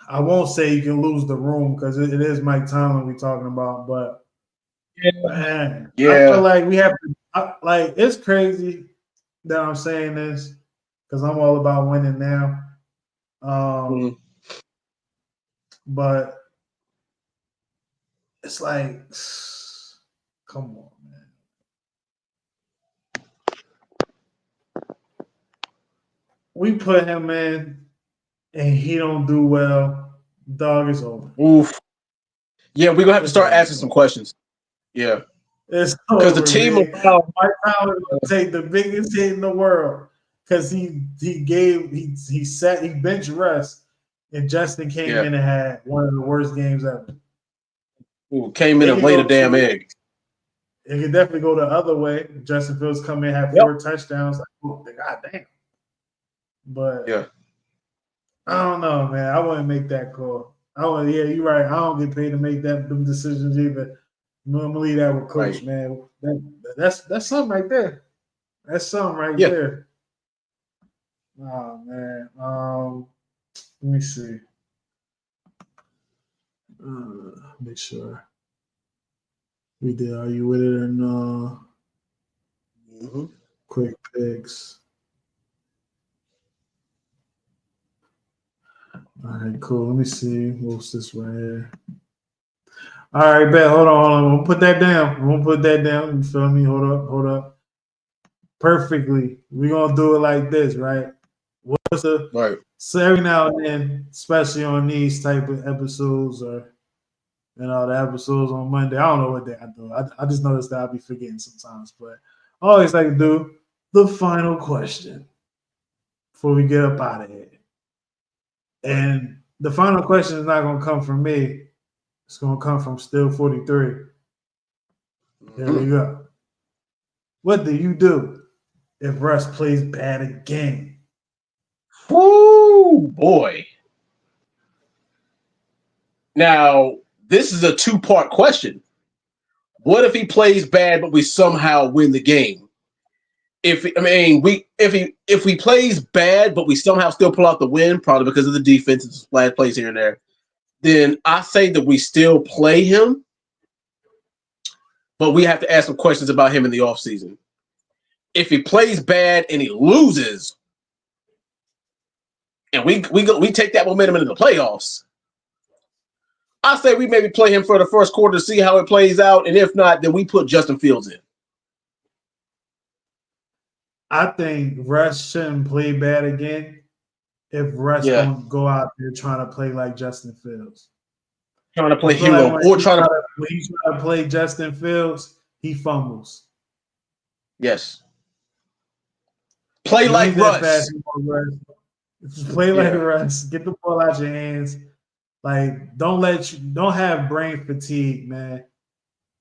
I won't say you can lose the room because it is Mike Tomlin we're talking about, but man, I feel like we have to. It's crazy that I'm saying this because I'm all about winning now. But it's like, come on, man. We put him in and he don't do well, dog, is over. Oof. Yeah, we're gonna have to start asking some questions. Yeah. It's because the team Mike Tomlin will take the biggest hit in the world because he bench rest, and Justin came in and had one of the worst games ever. Ooh, came in and laid a damn egg. It could definitely go the other way. Justin Fields come in, have 4 touchdowns. Like, oh, goddamn. But yeah, I don't know, man. I wouldn't make that call. Yeah, you're right. I don't get paid to make them decisions either. Normally that with coach, man. That's something right there. That's something right there. Oh man. Let me see. Make sure we did. Are you with it or no? Quick picks. All right, cool. Let me see. What's this right here? All right, bet. Hold on. I'm gonna put that down. You feel me? Hold up. Perfectly. We're gonna do it like this, right? So every now and then, especially on these type of episodes or the episodes on Monday, I don't know what day I do. I just noticed that I'll be forgetting sometimes, but I always like to do the final question before we get up out of here. And the final question is not gonna come from me. It's going to come from Still 43. There we go. What do you do if Russ plays bad again? Woo, boy. Now, this is a 2-part question. What if he plays bad, but we somehow win the game? If he plays bad, but we somehow still pull out the win, probably because of the defense and splash plays here and there, then I say that we still play him, but we have to ask some questions about him in the offseason. if he plays bad and he loses, and we take that momentum into the playoffs, I say we maybe play him for the first quarter to see how it plays out, and if not, then we put Justin Fields in. I think Russ shouldn't play bad again if Russ don't go out there trying to play like Justin Fields. Trying to play hero when he's trying to play Justin Fields, he fumbles. Yes. Play like Russ. Play like Russ. Get the ball out your hands. Like, don't have brain fatigue, man,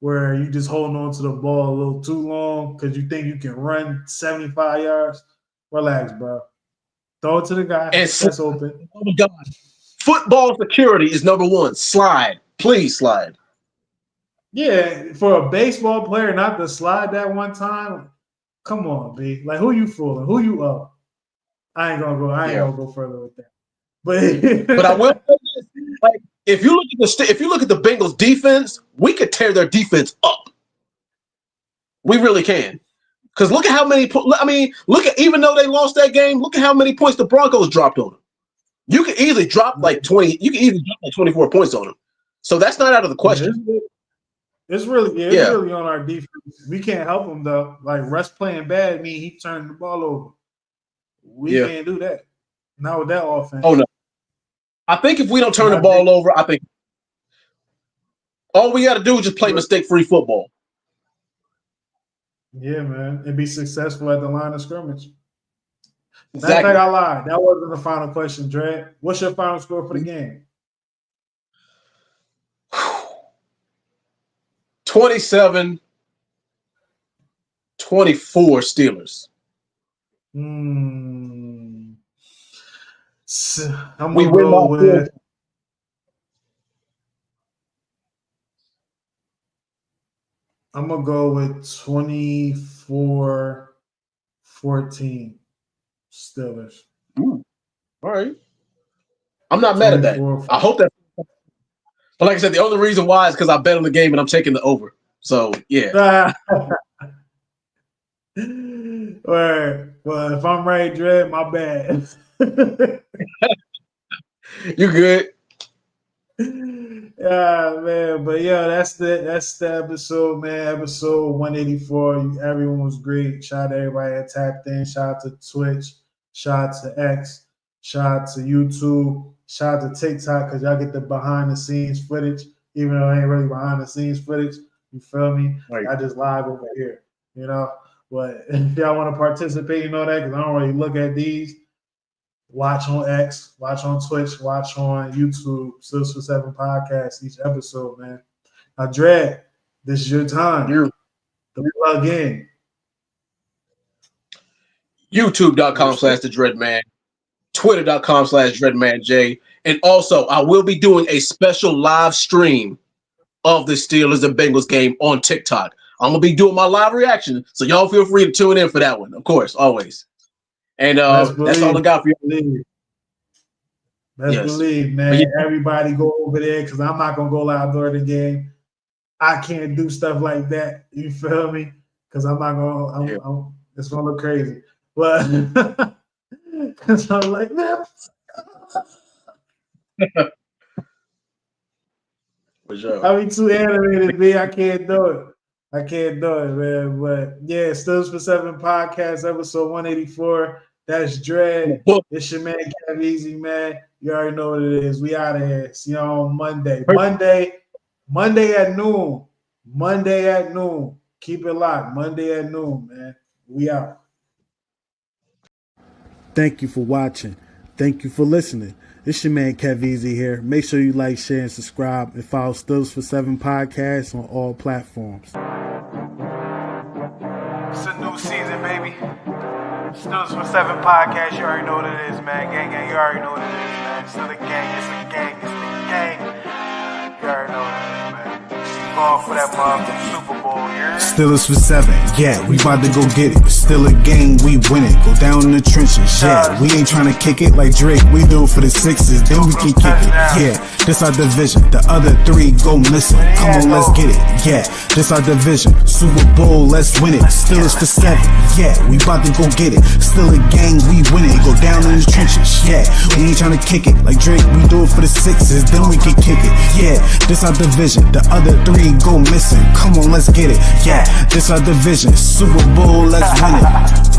where you just holding on to the ball a little too long because you think you can run 75 yards. Relax, bro. Throw it to the guy that's open. Oh my God. Football security is number one. Slide. Please slide. Yeah, for a baseball player not to slide that one time, come on, B. Like, who you fooling? Who you up? I ain't gonna go further with that. But I will say this. Like, if you look at the Bengals defense, we could tear their defense up. We really can. Because look at how many. Even though they lost that game, look at how many points the Broncos dropped on them. You could easily drop like 20. You could easily drop like 24 points on them. So that's not out of the question. It's really on our defense. We can't help them though. Like, Russ playing bad mean he turned the ball over. We can't do that. Not with that offense. Oh no. I think if we don't turn the ball over, I think all we got to do is just play mistake-free football. Yeah, man, and be successful at the line of scrimmage. Exactly. I think I lied. That wasn't the final question, Dre. What's your final score for the game? 27-24 Steelers. I'm gonna go with. I'm gonna go with 24-14 Steelers. All right. I'm not mad at that. I hope that. But like I said, the only reason why is because I bet on the game and I'm taking the over. So yeah. All right. Well, if I'm right, Dre, my bad. You good? Yeah, man. But yeah, that's the episode, man. Episode 184. Everyone was great. Shout out to everybody that tapped in. Shout out to Twitch. Shout out to X. Shout out to YouTube. Shout out to TikTok because y'all get the behind the scenes footage, even though it ain't really behind the scenes footage. You feel me? Right. I just live over here, you know. But if y'all want to participate in all that, because I don't really look at these, watch on X, watch on Twitch, watch on YouTube, Steelers for 7 podcast, each episode, man. Now, Dre, this is your time. To plug in. YouTube.com/TheDreadMan, Twitter.com/DreadManJ. And also, I will be doing a special live stream of the Steelers and Bengals game on TikTok. I'm going to be doing my live reaction, so y'all feel free to tune in for that one, of course, always. And that's all I got for you. Believe, man. Everybody go over there because I'm not going to go live during the game. I can't do stuff like that. You feel me? Because I'm not going to – it's going to look crazy. But because I'm like, man. For sure. I be too animated, B. I can't do it. Man. But yeah, Steelers for 7 podcast, episode 184. That's Dre. It's your man, Kev Easy, man. You already know what it is. We out of here. See you on Monday. Monday at noon. Keep it locked. Monday at noon, man. We out. Thank you for watching. Thank you for listening. It's your man, Kev Easy here. Make sure you like, share, and subscribe, and follow Steelers for 7 podcasts on all platforms. It's a new season, baby. Steelers for 7 podcast. You already know what it is, man. Gang, you already know what it is, man. It's still a gang. It's the gang. You already know what it is, man. going for that motherfucking Super Bowl, yeah? Steelers for 7, yeah, we about to go get it. Still a game, we win it. Go down in the trenches, yeah. We ain't trying to kick it like Drake, we do it for the Sixers, then we can kick it. Yeah, this our division, the other 3 go missing. Come on, let's get it, yeah. This our division, Super Bowl, let's win it. Steelers for 7, yeah, we about to go get it. Still a game, we win it. Go down in the trenches, yeah. We ain't trying to kick it like Drake, we do it for the Sixers, then we can kick it. Yeah, this our division, the other 3 go missing. Come on, let's get it, yeah. This our division, Super Bowl, let's win it.